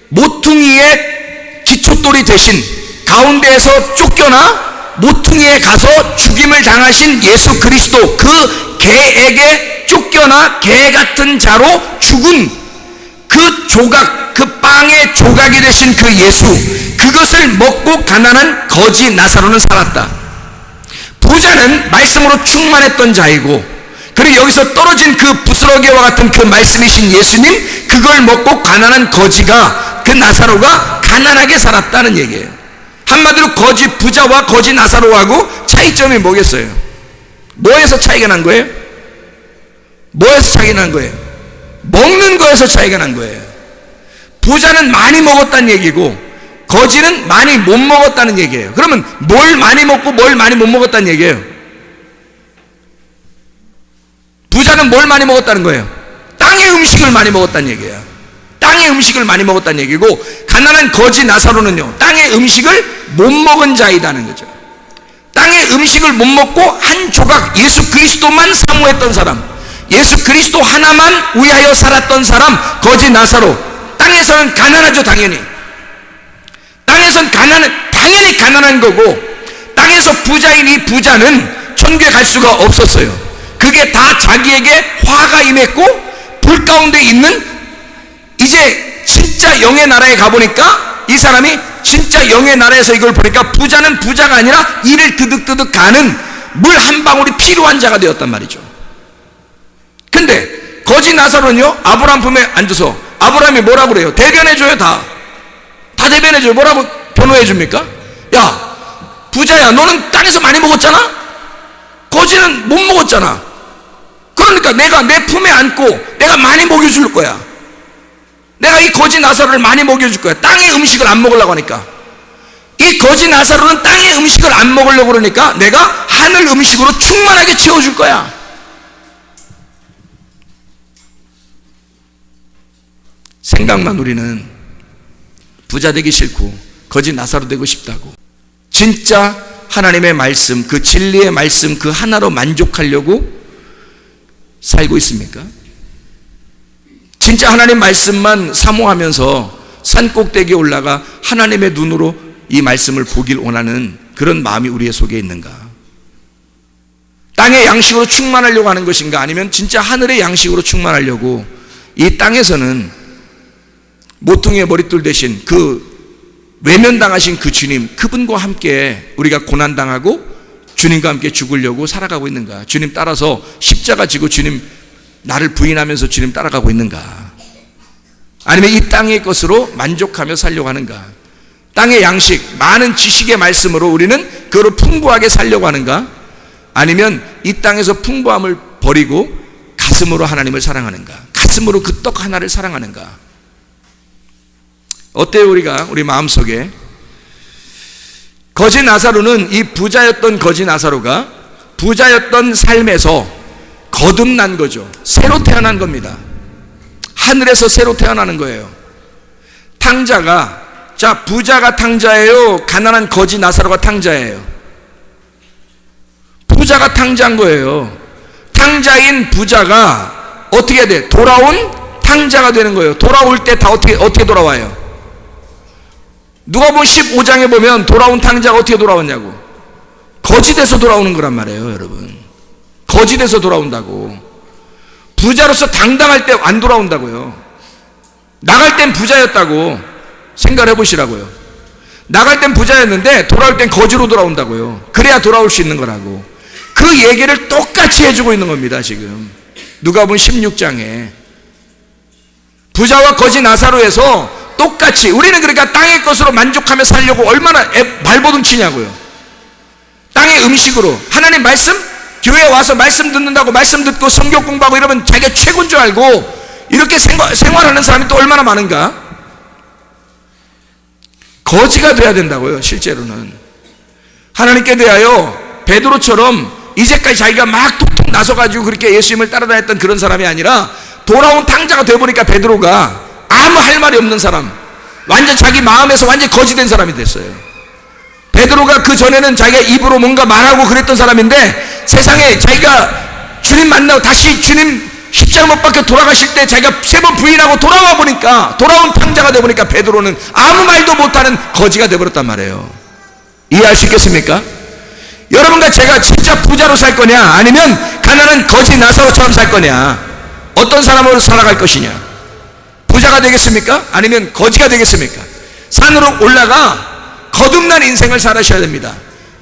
모퉁이의 기초돌이 대신 가운데에서 쫓겨나 모퉁이에 가서 죽임을 당하신 예수 그리스도, 그 개에게 쫓겨나 개 같은 자로 죽은 그 조각, 그 빵의 조각이 되신 그 예수, 그것을 먹고 가난한 거지 나사로는 살았다. 부자는 말씀으로 충만했던 자이고, 그리고 여기서 떨어진 그 부스러기와 같은 그 말씀이신 예수님, 그걸 먹고 가난한 거지가, 그 나사로가 가난하게 살았다는 얘기예요. 한마디로 거지 부자와 거지 나사로하고 차이점이 뭐겠어요? 뭐에서 차이가 난 거예요? 뭐에서 차이가 난 거예요? 먹는 거에서 차이가 난 거예요. 부자는 많이 먹었다는 얘기고 거지는 많이 못 먹었다는 얘기예요. 그러면 뭘 많이 먹고 뭘 많이 못 먹었다는 얘기예요? 부자는 뭘 많이 먹었다는 거예요? 땅의 음식을 많이 먹었다는 얘기예요. 땅의 음식을 많이 먹었다는 얘기고, 가난한 거지 나사로는요, 땅의 음식을 못 먹은 자이다는 거죠. 땅의 음식을 못 먹고 한 조각 예수 그리스도만 사모했던 사람, 예수 그리스도 하나만 위하여 살았던 사람, 거지 나사로. 땅에서는 가난하죠. 당연히 땅에서는 당연히 가난한 거고, 땅에서 부자인 이 부자는 천국에 갈 수가 없었어요. 그게 다 자기에게 화가 임했고, 불 가운데 있는, 이제 진짜 영의 나라에 가보니까 이 사람이 진짜 영의 나라에서 이걸 보니까 부자는 부자가 아니라 이를 드득드득 가는 물 한 방울이 필요한 자가 되었단 말이죠. 근데 거지 나사로는요, 아브라함 품에 앉아서 아브라함이 뭐라고 그래요? 대변해줘요. 다 대변해줘요. 뭐라고 변호해줍니까? 야, 부자야, 너는 땅에서 많이 먹었잖아? 거지는 못 먹었잖아. 그러니까 내가 내 품에 안고 내가 많이 먹여줄 거야. 내가 이 거지 나사로를 많이 먹여줄 거야. 땅의 음식을 안 먹으려고 하니까. 이 거지 나사로는 땅의 음식을 안 먹으려고 그러니까 내가 하늘 음식으로 충만하게 채워줄 거야. 생각만 우리는 부자 되기 싫고 거지 나사로 되고 싶다고, 진짜 하나님의 말씀, 그 진리의 말씀 그 하나로 만족하려고 살고 있습니까? 진짜 하나님 말씀만 사모하면서 산 꼭대기에 올라가 하나님의 눈으로 이 말씀을 보길 원하는 그런 마음이 우리의 속에 있는가? 땅의 양식으로 충만하려고 하는 것인가? 아니면 진짜 하늘의 양식으로 충만하려고 이 땅에서는 모퉁이의 머릿돌 대신 그 외면당하신 그 주님, 그분과 함께 우리가 고난당하고 주님과 함께 죽으려고 살아가고 있는가? 주님 따라서 십자가 지고 주님 나를 부인하면서 주님 따라가고 있는가? 아니면 이 땅의 것으로 만족하며 살려고 하는가? 땅의 양식, 많은 지식의 말씀으로 우리는 그거를 풍부하게 살려고 하는가? 아니면 이 땅에서 풍부함을 버리고 가슴으로 하나님을 사랑하는가? 가슴으로 그 떡 하나를 사랑하는가? 어때요? 우리 마음속에 거지 나사로는, 이 부자였던 거지 나사로가 부자였던 삶에서 거듭난 거죠. 새로 태어난 겁니다. 하늘에서 새로 태어나는 거예요. 탕자가, 자, 부자가 탕자예요? 가난한 거지 나사로가 탕자예요? 부자가 탕자인 거예요. 탕자인 부자가 어떻게 돼? 돌아온 탕자가 되는 거예요. 돌아올 때 다 어떻게 돌아와요? 누가복음 15장에 보면 돌아온 탕자가 어떻게 돌아왔냐고, 거지 돼서 돌아오는 거란 말이에요. 여러분, 거지 돼서 돌아온다고. 부자로서 당당할 때 안 돌아온다고요. 나갈 땐 부자였다고 생각을 해보시라고요. 나갈 땐 부자였는데 돌아올 땐 거지로 돌아온다고요. 그래야 돌아올 수 있는 거라고. 그 얘기를 똑같이 해주고 있는 겁니다. 지금 누가복음 16장에 부자와 거지 나사로에서 똑같이 우리는 그러니까 땅의 것으로 만족하며 살려고 얼마나 발버둥 치냐고요. 땅의 음식으로 하나님 말씀, 교회에 와서 말씀 듣는다고 말씀 듣고 성경 공부하고 이러면 자기가 최고인 줄 알고 이렇게 생활하는 사람이 또 얼마나 많은가? 거지가 돼야 된다고요. 실제로는 하나님께 대하여 베드로처럼 이제까지 자기가 막 톡톡 나서가지고 그렇게 예수님을 따라다녔던 그런 사람이 아니라 돌아온 탕자가 되어보니까 베드로가 아무 할 말이 없는 사람, 완전 자기 마음에서 완전 거지된 사람이 됐어요. 베드로가 그 전에는 자기가 입으로 뭔가 말하고 그랬던 사람인데 세상에 자기가 주님 만나고 다시 주님 십자가 못 박혀 돌아가실 때 자기가 3번 부인하고 돌아와 보니까, 돌아온 탕자가 되어 보니까 베드로는 아무 말도 못하는 거지가 되어버렸단 말이에요. 이해할 수 있겠습니까? 여러분과 제가 진짜 부자로 살 거냐, 아니면 가난한 거지 나사로처럼 살 거냐, 어떤 사람으로 살아갈 것이냐? 부자가 되겠습니까? 아니면 거지가 되겠습니까? 산으로 올라가 거듭난 인생을 살아셔야 됩니다.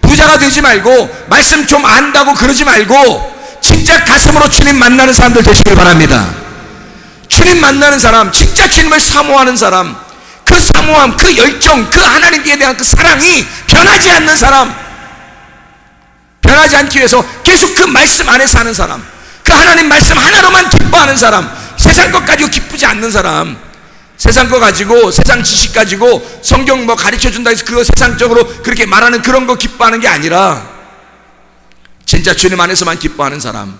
부자가 되지 말고 말씀 좀 안다고 그러지 말고 진짜 가슴으로 주님 만나는 사람들 되시길 바랍니다. 주님 만나는 사람, 진짜 주님을 사모하는 사람, 그 사모함, 그 열정, 그 하나님께 대한 그 사랑이 변하지 않는 사람, 변하지 않기 위해서 계속 그 말씀 안에 사는 사람, 그 하나님 말씀 하나로만 기뻐하는 사람, 세상 것 가지고 기쁘지 않는 사람, 세상 거 가지고, 세상 지식 가지고 성경 뭐 가르쳐 준다 해서 그거 세상적으로 그렇게 말하는 그런 거 기뻐하는 게 아니라 진짜 주님 안에서만 기뻐하는 사람,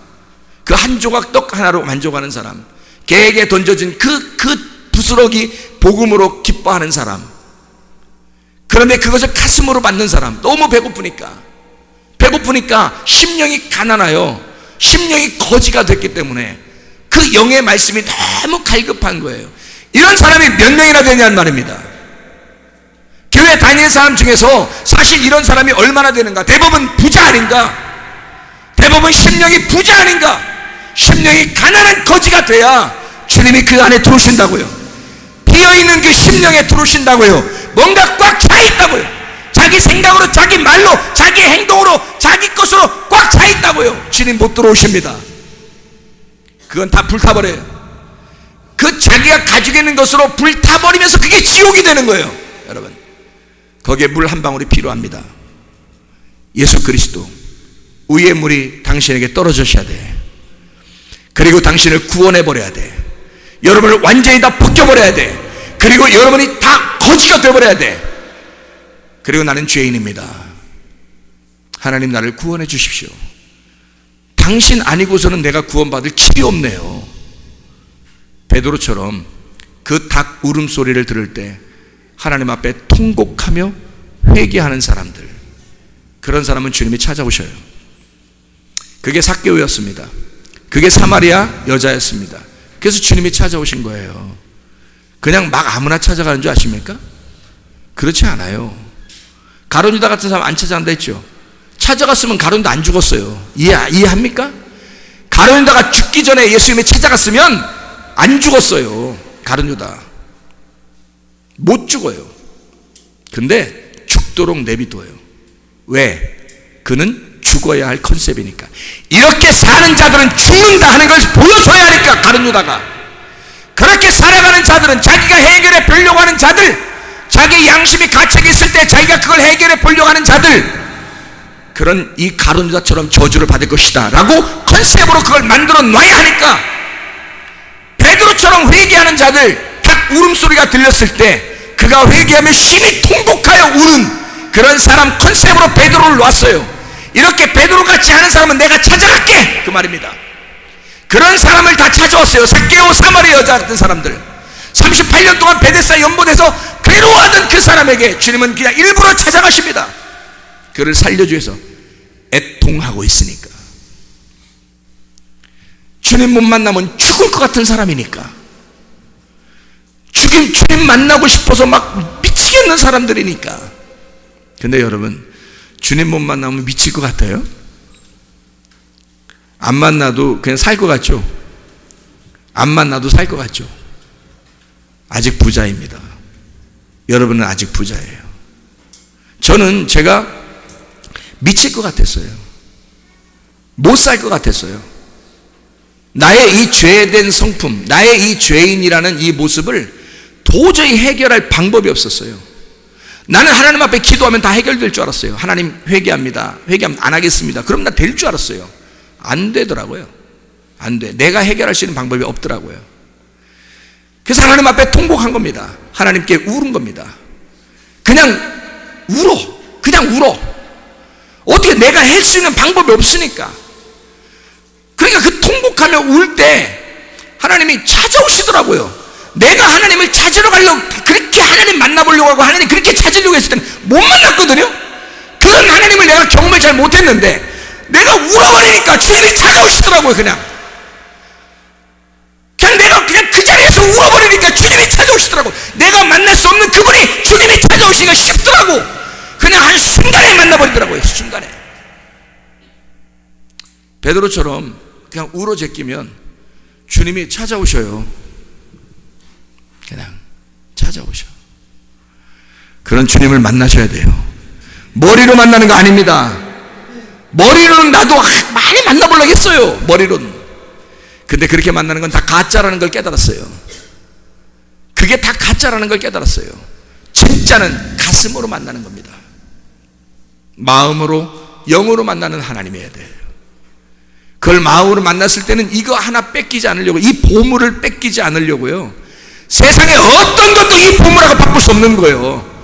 그 한 조각 떡 하나로 만족하는 사람, 개에게 던져진 그 부스러기 복음으로 기뻐하는 사람, 그런데 그것을 가슴으로 받는 사람, 너무 배고프니까 심령이 가난하여 심령이 거지가 됐기 때문에 그 영의 말씀이 너무 갈급한 거예요. 이런 사람이 몇 명이나 되냐는 말입니다. 교회 다니는 사람 중에서 사실 이런 사람이 얼마나 되는가? 대부분 부자 아닌가? 대부분 심령이 부자 아닌가? 심령이 가난한 거지가 돼야 주님이 그 안에 들어오신다고요. 비어있는 그 심령에 들어오신다고요. 뭔가 꽉 차 있다고요. 자기 생각으로, 자기 말로, 자기 행동으로, 자기 것으로 꽉 차 있다고요. 주님 못 들어오십니다. 그건 다 불타버려요. 그 자기가 가지고 있는 것으로 불타버리면서 그게 지옥이 되는 거예요. 여러분, 거기에 물 한 방울이 필요합니다. 예수 그리스도, 의의 물이 당신에게 떨어져야 돼. 그리고 당신을 구원해버려야 돼. 여러분을 완전히 다 벗겨버려야 돼. 그리고 여러분이 다 거지가 되어버려야 돼. 그리고 나는 죄인입니다. 하나님 나를 구원해 주십시오. 당신 아니고서는 내가 구원받을 길이 없네요. 베드로처럼 그 닭 울음소리를 들을 때 하나님 앞에 통곡하며 회개하는 사람들, 그런 사람은 주님이 찾아오셔요. 그게 삭개오였습니다. 그게 사마리아 여자였습니다. 그래서 주님이 찾아오신 거예요. 그냥 막 아무나 찾아가는 줄 아십니까? 그렇지 않아요. 가룟유다 같은 사람 안 찾아간다 했죠. 찾아갔으면 가룟유다 안 죽었어요. 이해합니까? 가룟유다가 죽기 전에 예수님이 찾아갔으면 안 죽었어요. 가룟유다 못 죽어요. 근데 죽도록 내비둬요. 왜? 그는 죽어야 할 컨셉이니까. 이렇게 사는 자들은 죽는다 하는 걸 보여줘야 하니까. 가룟유다가 그렇게 살아가는 자들은, 자기가 해결해 보려고 하는 자들, 자기 양심이 가책이 있을 때 자기가 그걸 해결해 보려고 하는 자들, 그런 이 가룟유다처럼 저주를 받을 것이다 라고 컨셉으로 그걸 만들어 놔야 하니까. 베드로처럼 회개하는 자들, 딱 울음소리가 들렸을 때 그가 회개하며 심히 통곡하여 우는 그런 사람 컨셉으로 베드로를 놨어요. 이렇게 베드로같이 하는 사람은 내가 찾아갈게, 그 말입니다. 그런 사람을 다 찾아왔어요. 삭개오, 사마리아 여자 같은 사람들. 38년 동안 베데스다 연못에서 괴로워하던 그 사람에게 주님은 그냥 일부러 찾아가십니다. 그를 살려주기 위해서 애통하고 있으니까. 주님 못 만나면 죽을 것 같은 사람이니까. 주님 만나고 싶어서 막 미치겠는 사람들이니까. 근데 여러분, 주님 못 만나면 미칠 것 같아요? 안 만나도 그냥 살 것 같죠? 안 만나도 살 것 같죠? 아직 부자입니다. 여러분은 아직 부자예요. 저는 제가 미칠 것 같았어요. 못 살 것 같았어요. 나의 이 죄된 성품, 나의 이 죄인이라는 이 모습을 도저히 해결할 방법이 없었어요. 나는 하나님 앞에 기도하면 다 해결될 줄 알았어요. 하나님 회개합니다. 회개하면 안 하겠습니다. 그럼 나 될 줄 알았어요. 안 되더라고요. 안 돼. 내가 해결할 수 있는 방법이 없더라고요. 그래서 하나님 앞에 통곡한 겁니다. 하나님께 울은 겁니다. 그냥 울어. 그냥 울어. 어떻게 내가 할 수 있는 방법이 없으니까. 그러니까 그 통곡하며 울 때 하나님이 찾아오시더라고요. 내가 하나님을 찾으러 가려고, 그렇게 하나님 만나보려고 하고 하나님 그렇게 찾으려고 했을 때는 못 만났거든요. 그런 하나님을 내가 경험을 잘 못했는데 내가 울어버리니까 주님이 찾아오시더라고요. 그냥 내가 그냥 그 자리에서 울어버리니까 주님이 찾아오시더라고. 내가 만날 수 없는 그분이 주님이 찾아오시기가 쉽더라고. 그냥 한 순간에 만나버리더라고요. 순간에. 베드로처럼 그냥 울어 제끼면 주님이 찾아오셔요. 그냥 찾아오셔. 그런 주님을 만나셔야 돼요. 머리로 만나는 거 아닙니다. 머리로는 나도 많이 만나보려고 했어요. 머리로는. 근데 그렇게 만나는 건 다 가짜라는 걸 깨달았어요. 그게 다 가짜라는 걸 깨달았어요. 진짜는 가슴으로 만나는 겁니다. 마음으로, 영으로 만나는 하나님이어야 돼요. 그걸 마음으로 만났을 때는 이거 하나 뺏기지 않으려고, 이 보물을 뺏기지 않으려고요. 세상에 어떤 것도 이 보물하고 바꿀 수 없는 거예요.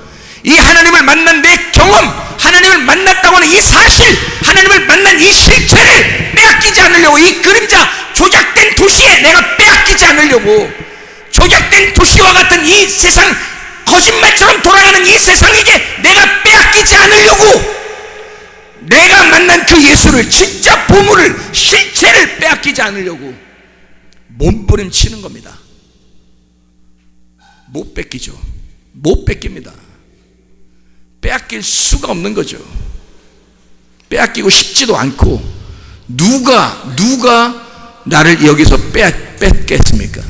이 하나님을 만난 내 경험, 하나님을 만났다고 하는 이 사실, 하나님을 만난 이 실체를 빼앗기지 않으려고, 이 그림자 조작된 도시에 내가 빼앗기지 않으려고, 조작된 도시와 같은 이 세상, 거짓말처럼 돌아가는 이 세상에게 내가 빼앗기지 않으려고, 내가 만난 그 예수를, 진짜 보물을, 실체를 빼앗기지 않으려고 몸부림치는 겁니다. 못 뺏기죠. 못 뺏깁니다. 빼앗길 수가 없는 거죠. 빼앗기고 싶지도 않고, 누가 나를 여기서 뺏겠습니까?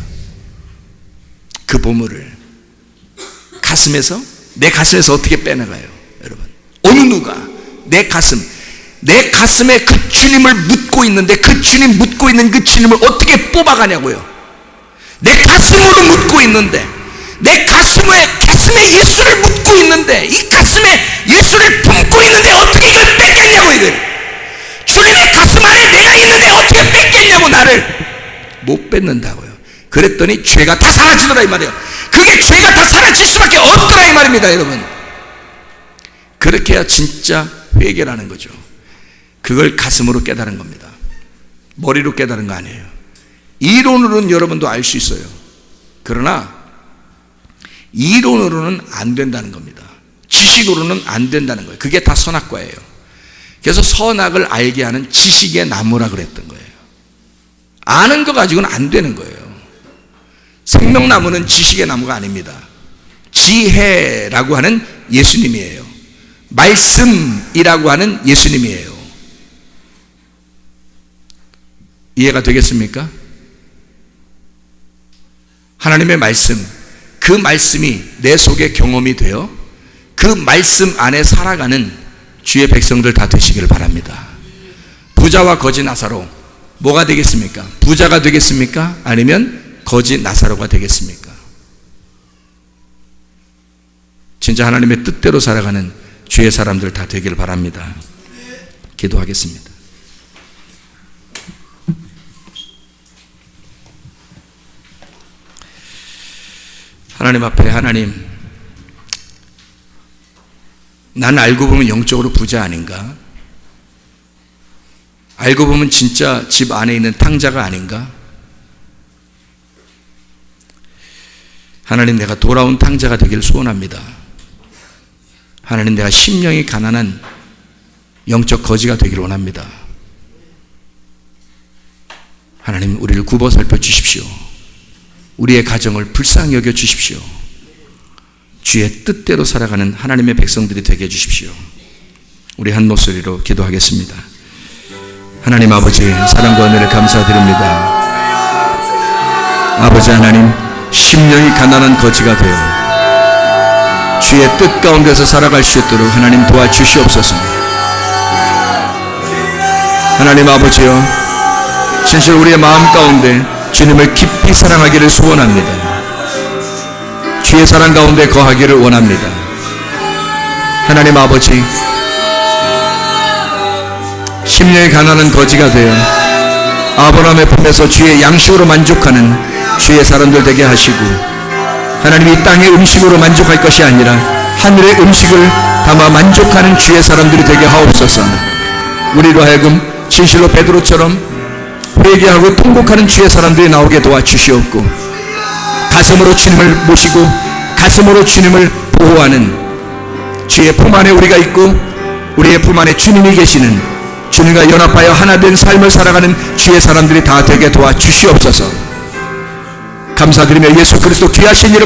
그 보물을 내 가슴에서 어떻게 빼나가요, 여러분? 어느 누가 내 가슴에 그 주님을 묻고 있는데, 그 주님 묻고 있는 그 주님을 어떻게 뽑아가냐고요. 내 가슴으로 묻고 있는데, 내 가슴에 예수를 묻고 있는데, 이 가슴에 예수를 품고 있는데 어떻게 이걸 뺏겠냐고. 이걸 주님의 가슴 안에 내가 있는데 어떻게 뺏겠냐고. 나를 못 뺏는다고요. 그랬더니 죄가 다 사라지더라 이 말이에요. 그게 죄가 다 사라질 수밖에 없더라 이 말입니다, 여러분. 그렇게 해야 진짜 회개라는 거죠. 그걸 가슴으로 깨달은 겁니다. 머리로 깨달은 거 아니에요. 이론으로는 여러분도 알 수 있어요. 그러나 이론으로는 안 된다는 겁니다. 지식으로는 안 된다는 거예요. 그게 다 선악과예요. 그래서 선악을 알게 하는 지식의 나무라 그랬던 거예요. 아는 거 가지고는 안 되는 거예요. 생명나무는 지식의 나무가 아닙니다. 지혜라고 하는 예수님이에요. 말씀이라고 하는 예수님이에요. 이해가 되겠습니까? 하나님의 말씀, 그 말씀이 내 속에 경험이 되어 그 말씀 안에 살아가는 주의 백성들 다 되시기를 바랍니다. 부자와 거지 나사로 뭐가 되겠습니까? 부자가 되겠습니까? 아니면 거지 나사로가 되겠습니까? 진짜 하나님의 뜻대로 살아가는 주의 사람들 다 되기를 바랍니다. 기도하겠습니다. 하나님 앞에, 하나님, 난 알고 보면 영적으로 부자 아닌가? 알고 보면 진짜 집 안에 있는 탕자가 아닌가? 하나님, 내가 돌아온 탕자가 되기를 소원합니다. 하나님, 내가 심령이 가난한 영적 거지가 되기를 원합니다. 하나님, 우리를 굽어 살펴 주십시오. 우리의 가정을 불쌍히 여겨 주십시오. 주의 뜻대로 살아가는 하나님의 백성들이 되게 해주십시오. 우리 한 목소리로 기도하겠습니다. 하나님 아버지, 사랑과 은혜를 감사드립니다. 아버지 하나님, 심령이 가난한 거지가 되어 주의 뜻 가운데서 살아갈 수 있도록 하나님 도와주시옵소서. 하나님 아버지여, 진실 우리의 마음 가운데 주님을 깊이 사랑하기를 소원합니다. 주의 사랑 가운데 거하기를 원합니다. 하나님 아버지, 심령이 가난한 거지가 되어 아브라함의 품에서 주의 양식으로 만족하는 주의 사람들 되게 하시고, 하나님 이 땅의 음식으로 만족할 것이 아니라 하늘의 음식을 담아 만족하는 주의 사람들이 되게 하옵소서. 우리로 하여금 진실로 베드로처럼 회개하고 통곡하는 주의 사람들이 나오게 도와주시옵고, 가슴으로 주님을 모시고 가슴으로 주님을 보호하는 주의 품 안에 우리가 있고, 우리의 품 안에 주님이 계시는, 주님과 연합하여 하나 된 삶을 살아가는 주의 사람들이 다 되게 도와주시옵소서. 감사드리며 예수 그리스도 귀하신 이름